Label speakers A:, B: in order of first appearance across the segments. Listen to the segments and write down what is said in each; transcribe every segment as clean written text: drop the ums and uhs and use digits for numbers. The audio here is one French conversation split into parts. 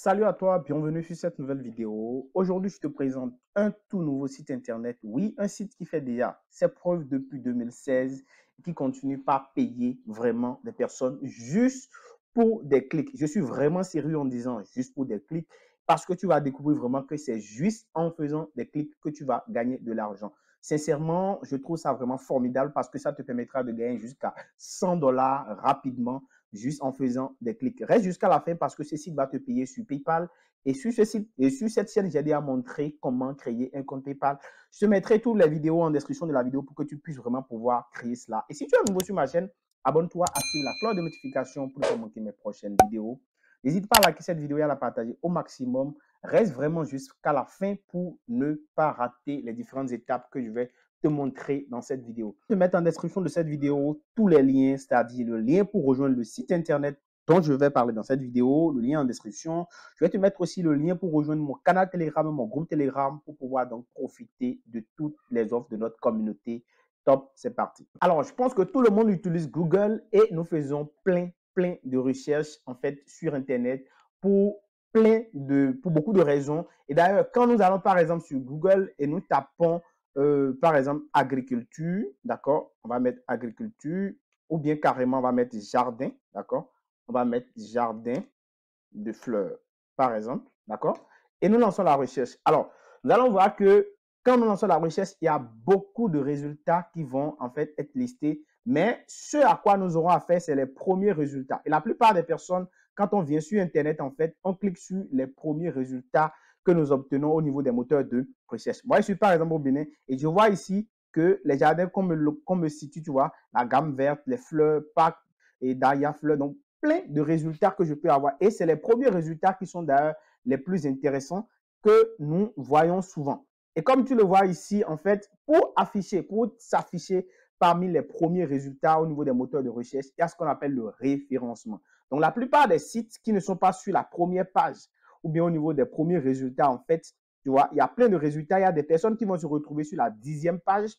A: Salut à toi, bienvenue sur cette nouvelle vidéo. Aujourd'hui, je te présente un tout nouveau site internet. Oui, un site qui fait déjà ses preuves depuis 2016 et qui continue par payer vraiment des personnes juste pour des clics. Je suis vraiment sérieux en disant juste pour des clics parce que tu vas découvrir vraiment que c'est juste en faisant des clics que tu vas gagner de l'argent. Sincèrement, je trouve ça vraiment formidable parce que ça te permettra de gagner jusqu'à 100 dollars rapidement juste en faisant des clics. Reste jusqu'à la fin parce que ce site va te payer sur PayPal. Et sur ce site et sur cette chaîne, j'ai déjà montré comment créer un compte PayPal. Je te mettrai toutes les vidéos en description de la vidéo pour que tu puisses vraiment pouvoir créer cela. Et si tu es nouveau sur ma chaîne, abonne-toi, active la cloche de notification pour ne pas manquer mes prochaines vidéos. N'hésite pas à liker cette vidéo et à la partager au maximum. Reste vraiment jusqu'à la fin pour ne pas rater les différentes étapes que je vais te montrer dans cette vidéo. Je vais mettre en description de cette vidéo tous les liens, c'est-à-dire le lien pour rejoindre le site internet dont je vais parler dans cette vidéo, le lien en description. Je vais te mettre aussi le lien pour rejoindre mon canal Telegram, mon groupe Telegram pour pouvoir donc profiter de toutes les offres de notre communauté. Top, c'est parti. Alors, je pense que tout le monde utilise Google et nous faisons plein de recherches en fait sur Internet pour beaucoup de raisons. Et d'ailleurs, quand nous allons par exemple sur Google et nous tapons par exemple, agriculture, d'accord? On va mettre agriculture ou bien carrément, on va mettre jardin, d'accord? On va mettre jardin de fleurs, par exemple, d'accord? Et nous lançons la recherche. Alors, nous allons voir que quand nous lançons la recherche, il y a beaucoup de résultats qui vont en fait être listés. Mais ce à quoi nous aurons à faire, c'est les premiers résultats. Et la plupart des personnes, quand on vient sur Internet, en fait, on clique sur les premiers résultats que nous obtenons au niveau des moteurs de recherche. Moi, je suis par exemple au Bénin et je vois ici que les jardins qu'on me situe, tu vois, la gamme verte, les fleurs, parcs et Dahlia fleurs, donc plein de résultats que je peux avoir. Et c'est les premiers résultats qui sont d'ailleurs les plus intéressants que nous voyons souvent. Et comme tu le vois ici, en fait, pour s'afficher parmi les premiers résultats au niveau des moteurs de recherche, il y a ce qu'on appelle le référencement. Donc, la plupart des sites qui ne sont pas sur la première page ou bien au niveau des premiers résultats, en fait, tu vois, il y a plein de résultats. Il y a des personnes qui vont se retrouver sur la 10e page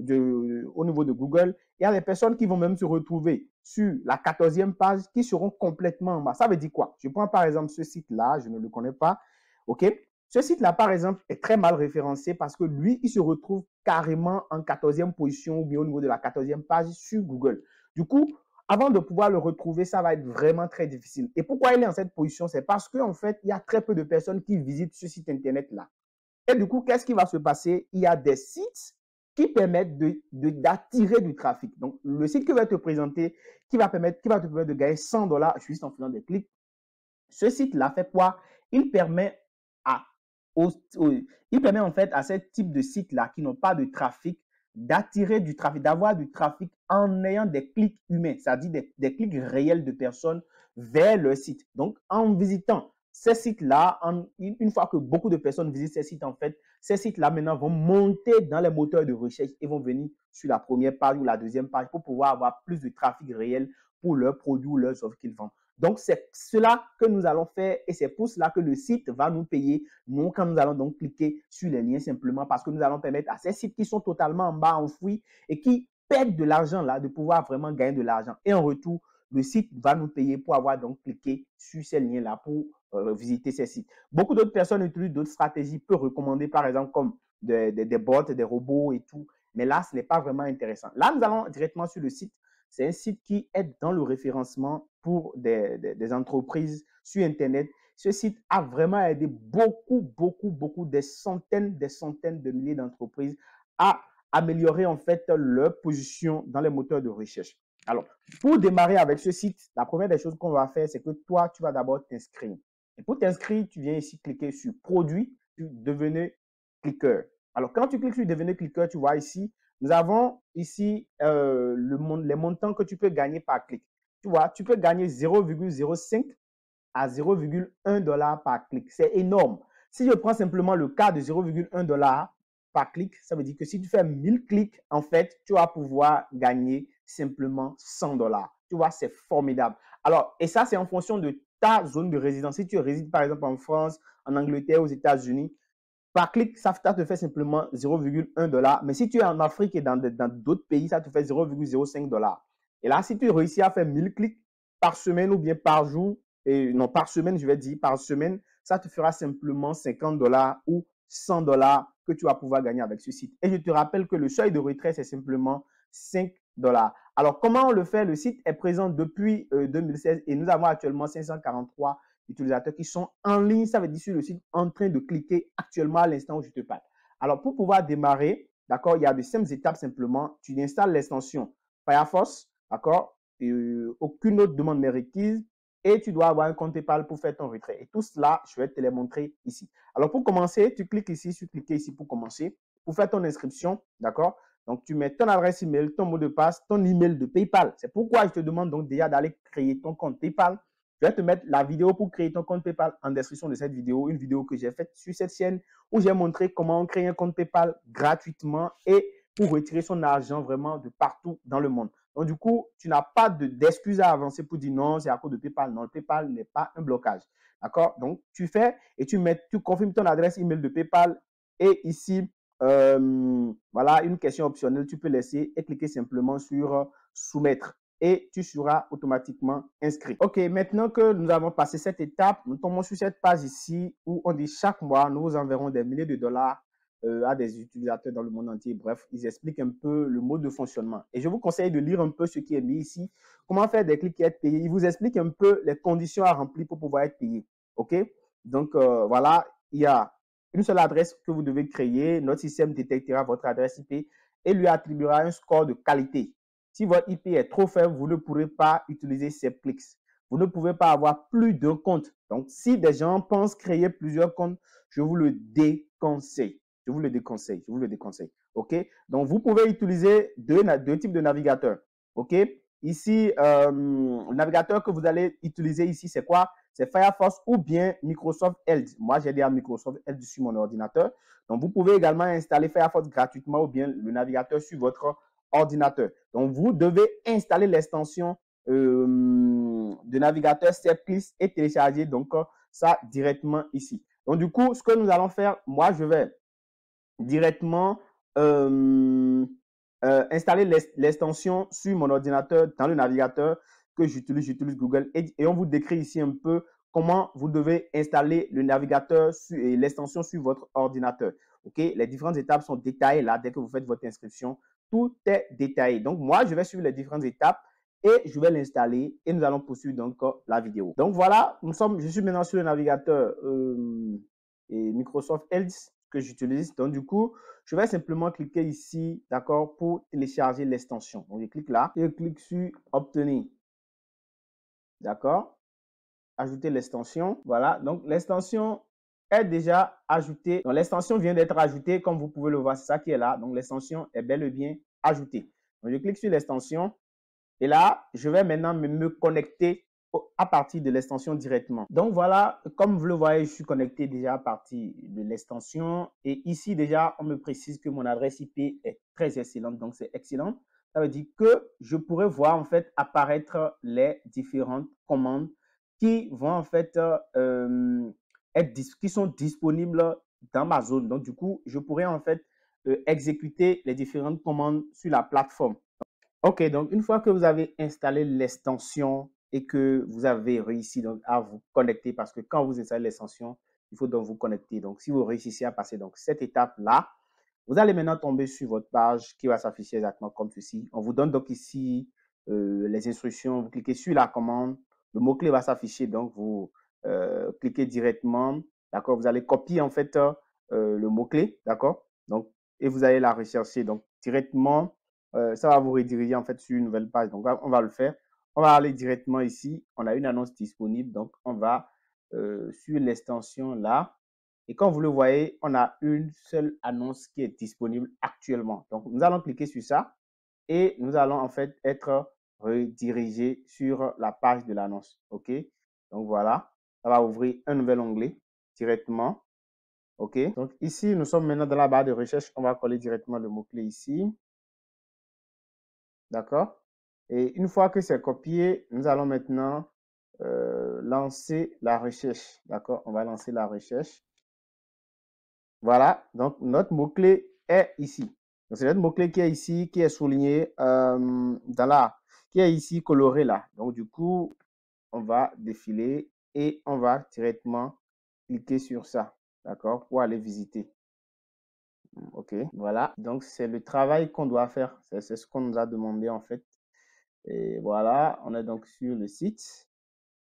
A: au niveau de Google. Il y a des personnes qui vont même se retrouver sur la 14e page qui seront complètement en bas. Ça veut dire quoi? Je prends par exemple ce site-là, je ne le connais pas. OK? Ce site-là, par exemple, est très mal référencé parce que lui, il se retrouve carrément en 14e position ou bien au niveau de la 14e page sur Google. Du coup, avant de pouvoir le retrouver, ça va être vraiment très difficile. Et pourquoi il est en cette position? C'est parce qu'en fait, il y a très peu de personnes qui visitent ce site Internet-là. Et du coup, qu'est-ce qui va se passer? Il y a des sites qui permettent d'attirer du trafic. Donc, le site que je vais te présenter, qui va te permettre de gagner 100 dollars juste en faisant des clics. Ce site-là fait quoi? Il permet il permet en fait à ce type de site-là qui n'ont pas de trafic d'attirer du trafic, d'avoir du trafic en ayant des clics humains, c'est-à-dire des clics réels de personnes vers le site. Donc, en visitant ces sites-là, une fois que beaucoup de personnes visitent ces sites, en fait, ces sites-là maintenant vont monter dans les moteurs de recherche et vont venir sur la première page ou la deuxième page pour pouvoir avoir plus de trafic réel pour leurs produits ou leurs offres qu'ils vendent. Donc, c'est cela que nous allons faire et c'est pour cela que le site va nous payer, nous, quand nous allons donc cliquer sur les liens simplement parce que nous allons permettre à ces sites qui sont totalement en bas, enfouis et qui perdent de l'argent là, de pouvoir vraiment gagner de l'argent. Et en retour, le site va nous payer pour avoir donc cliqué sur ces liens-là pour visiter ces sites. Beaucoup d'autres personnes utilisent d'autres stratégies, peuvent recommander par exemple comme des bots, des robots et tout. Mais là, ce n'est pas vraiment intéressant. Là, nous allons directement sur le site. C'est un site qui aide dans le référencement pour des entreprises sur Internet. Ce site a vraiment aidé beaucoup, des centaines de milliers d'entreprises à améliorer en fait leur position dans les moteurs de recherche. Alors, pour démarrer avec ce site, la première des choses qu'on va faire, c'est que toi, tu vas d'abord t'inscrire. Et pour t'inscrire, tu viens ici cliquer sur Produit, tu devenez cliqueur. Alors, quand tu cliques sur Devenez cliqueur, tu vois ici, nous avons ici les montants que tu peux gagner par clic. Tu vois, tu peux gagner 0,05 à 0,1 dollar par clic. C'est énorme. Si je prends simplement le cas de 0,1 dollar par clic, ça veut dire que si tu fais 1000 clics, en fait, tu vas pouvoir gagner simplement 100 dollars. Tu vois, c'est formidable. Alors, et ça, c'est en fonction de ta zone de résidence. Si tu résides, par exemple, en France, en Angleterre, aux États-Unis, par clic, ça te fait simplement 0,1 dollar. Mais si tu es en Afrique et dans d'autres pays, ça te fait 0,05 dollars. Et là, si tu réussis à faire 1000 clics par semaine ou bien par jour, et non, par semaine, je vais dire, par semaine, ça te fera simplement 50 $ ou 100 $ que tu vas pouvoir gagner avec ce site. Et je te rappelle que le seuil de retrait, c'est simplement 5 $. Alors, comment on le fait? Le site est présent depuis 2016 et nous avons actuellement 543 utilisateurs qui sont en ligne, ça veut dire sur le site, en train de cliquer actuellement à l'instant où je te parle. Alors, pour pouvoir démarrer, d'accord, il y a de simples étapes simplement. Tu installes l'extension Firefox, d'accord, aucune autre demande n'est requise et tu dois avoir un compte PayPal pour faire ton retrait. Et tout cela, je vais te les montrer ici. Alors, pour commencer, tu cliques ici, sur cliquer ici pour commencer, pour faire ton inscription, d'accord. Donc, tu mets ton adresse email, ton mot de passe, ton email de PayPal. C'est pourquoi je te demande donc déjà d'aller créer ton compte PayPal. Je vais te mettre la vidéo pour créer ton compte PayPal en description de cette vidéo, une vidéo que j'ai faite sur cette chaîne où j'ai montré comment créer un compte PayPal gratuitement et pour retirer son argent vraiment de partout dans le monde. Donc, du coup, tu n'as pas d'excuses à avancer pour dire non, c'est à cause de PayPal. Non, le PayPal n'est pas un blocage. D'accord? Donc, tu fais et tu confirmes ton adresse email de PayPal et ici, voilà, une question optionnelle, tu peux laisser et cliquer simplement sur soumettre et tu seras automatiquement inscrit. OK, maintenant que nous avons passé cette étape, nous tombons sur cette page ici où on dit chaque mois, nous vous enverrons des milliers de dollars à des utilisateurs dans le monde entier. Bref, ils expliquent un peu le mode de fonctionnement. Et je vous conseille de lire un peu ce qui est mis ici. Comment faire des clics et être payé. Ils vous expliquent un peu les conditions à remplir pour pouvoir être payé. OK? Donc, voilà, il y a une seule adresse que vous devez créer. Notre système détectera votre adresse IP et lui attribuera un score de qualité. Si votre IP est trop faible, vous ne pourrez pas utiliser Sepclix. Vous ne pouvez pas avoir plus d'un compte. Donc, si des gens pensent créer plusieurs comptes, je vous le déconseille. Je vous le déconseille. Je vous le déconseille. OK? Donc, vous pouvez utiliser deux types de navigateurs. OK? Ici, le navigateur que vous allez utiliser ici, c'est quoi? C'est Firefox ou bien Microsoft Edge. Moi, j'ai déjà Microsoft Edge sur mon ordinateur. Donc, vous pouvez également installer Firefox gratuitement ou bien le navigateur sur votre ordinateur. Donc, vous devez installer l'extension de navigateur Sepclix et télécharger donc ça directement ici. Donc, du coup, ce que nous allons faire, moi, je vais directement installer l'extension sur mon ordinateur dans le navigateur que j'utilise Google Edge et on vous décrit ici un peu comment vous devez installer le navigateur et l'extension sur votre ordinateur. OK? Les différentes étapes sont détaillées là dès que vous faites votre inscription. Tout est détaillé. Donc, moi, je vais suivre les différentes étapes et je vais l'installer et nous allons poursuivre donc la vidéo. Donc, voilà, je suis maintenant sur le navigateur Microsoft Edge que j'utilise. Donc, du coup, je vais simplement cliquer ici, d'accord, pour télécharger l'extension. Donc, je clique là et je clique sur obtenir. D'accord? Ajouter l'extension. Voilà. Donc, l'extension est déjà ajoutée. Donc, l'extension vient d'être ajoutée, comme vous pouvez le voir, c'est ça qui est là. Donc, l'extension est bel et bien ajoutée. Donc, je clique sur l'extension et là, je vais maintenant me connecter à partir de l'extension directement. Donc voilà, comme vous le voyez, je suis connecté déjà à partir de l'extension. Et ici déjà, on me précise que mon adresse IP est très excellente. Donc c'est excellent. Ça veut dire que je pourrais voir en fait apparaître les différentes commandes qui vont en fait qui sont disponibles dans ma zone. Donc du coup, je pourrais en fait exécuter les différentes commandes sur la plateforme. OK, donc une fois que vous avez installé l'extension et que vous avez réussi donc à vous connecter, parce que quand vous installez l'extension, il faut donc vous connecter. Donc, si vous réussissez à passer donc cette étape-là, vous allez maintenant tomber sur votre page qui va s'afficher exactement comme ceci. On vous donne donc ici les instructions. Vous cliquez sur la commande, le mot-clé va s'afficher. Donc, vous cliquez directement, d'accord? Vous allez copier en fait le mot-clé, d'accord? Donc, et vous allez la rechercher donc directement. Ça va vous rediriger en fait sur une nouvelle page. Donc, on va le faire. On va aller directement ici. On a une annonce disponible. Donc, on va sur l'extension là. Et comme vous le voyez, on a une seule annonce qui est disponible actuellement. Donc, nous allons cliquer sur ça et nous allons en fait être redirigés sur la page de l'annonce. OK? Donc, voilà. Ça va ouvrir un nouvel onglet directement. OK? Donc, ici, nous sommes maintenant dans la barre de recherche. On va coller directement le mot-clé ici. D'accord? Et une fois que c'est copié, nous allons maintenant lancer la recherche. D'accord? On va lancer la recherche. Voilà. Donc, notre mot-clé est ici. Donc, c'est notre mot-clé qui est ici, qui est souligné qui est ici coloré là. Donc, du coup, on va défiler et on va directement cliquer sur ça, d'accord, pour aller visiter. OK, voilà. Donc, c'est le travail qu'on doit faire. C'est ce qu'on nous a demandé en fait. Et voilà, on est donc sur le site.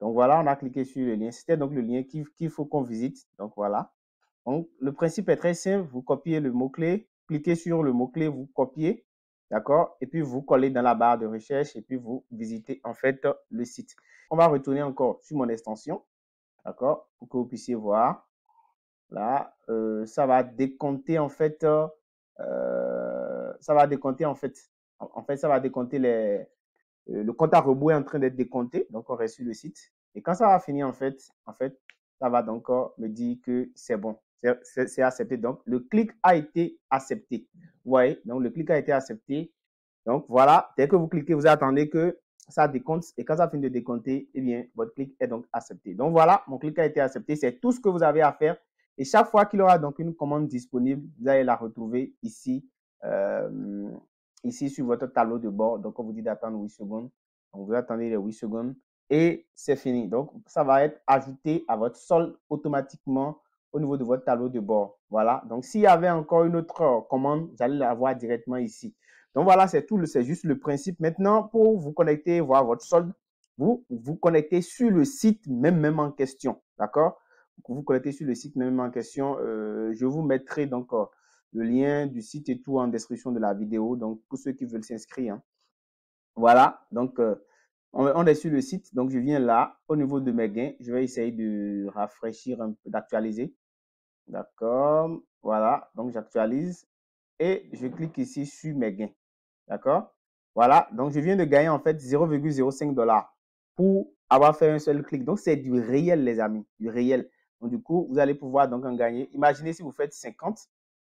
A: Donc, voilà, on a cliqué sur le lien. C'était donc le lien qu'il faut qu'on visite. Donc, voilà. Donc, le principe est très simple. Vous copiez le mot-clé, cliquez sur le mot-clé, vous copiez, d'accord? Et puis, vous collez dans la barre de recherche et puis vous visitez en fait le site. On va retourner encore sur mon extension, d'accord? Pour que vous puissiez voir. Là, ça va décompter en fait, ça va décompter en fait, ça va décompter le compte à rebours est en train d'être décompté, donc on reste sur le site. Et quand ça va finir en fait, ça va donc me dire que c'est bon, c'est accepté. Donc le clic a été accepté. Vous voyez, donc le clic a été accepté. Donc voilà, dès que vous cliquez, vous attendez que ça décompte et quand ça finit de décompter, eh bien, votre clic est donc accepté. Donc voilà, mon clic a été accepté. C'est tout ce que vous avez à faire. Et chaque fois qu'il y aura donc une commande disponible, vous allez la retrouver ici, ici sur votre tableau de bord. Donc on vous dit d'attendre 8 secondes. Donc vous attendez les 8 secondes et c'est fini. Donc ça va être ajouté à votre solde automatiquement au niveau de votre tableau de bord. Voilà. Donc s'il y avait encore une autre commande, vous allez la voir directement ici. Donc voilà, c'est tout, c'est juste le principe. Maintenant, pour vous connecter, voir votre solde, vous vous connectez sur le site même en question, d'accord? Vous vous connectez sur le site même en question. Je vous mettrai donc le lien du site et tout en description de la vidéo, donc pour ceux qui veulent s'inscrire. Hein. Voilà, donc on est sur le site, donc je viens là, au niveau de mes gains, je vais essayer de rafraîchir un peu, d'actualiser. D'accord, voilà, donc j'actualise et je clique ici sur mes gains. D'accord? Voilà. Donc, je viens de gagner en fait 0,05 $ pour avoir fait un seul clic. Donc, c'est du réel, les amis. Du réel. Donc, du coup, vous allez pouvoir donc en gagner. Imaginez si vous faites 50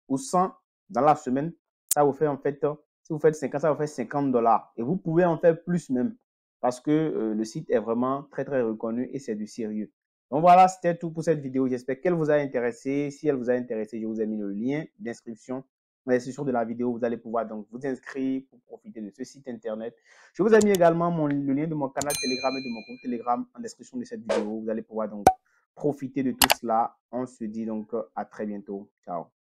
A: ou 100 dans la semaine. Ça vous fait en fait, si vous faites 50, ça vous fait 50 $. Et vous pouvez en faire plus même. Parce que le site est vraiment très, très reconnu et c'est du sérieux. Donc voilà, c'était tout pour cette vidéo. J'espère qu'elle vous a intéressé. Si elle vous a intéressé, je vous ai mis le lien d'inscription dans la description de la vidéo. Vous allez pouvoir donc vous inscrire pour profiter de ce site internet. Je vous ai mis également le lien de mon canal Telegram et de mon compte Telegram en description de cette vidéo. Vous allez pouvoir donc profiter de tout cela. On se dit donc à très bientôt. Ciao.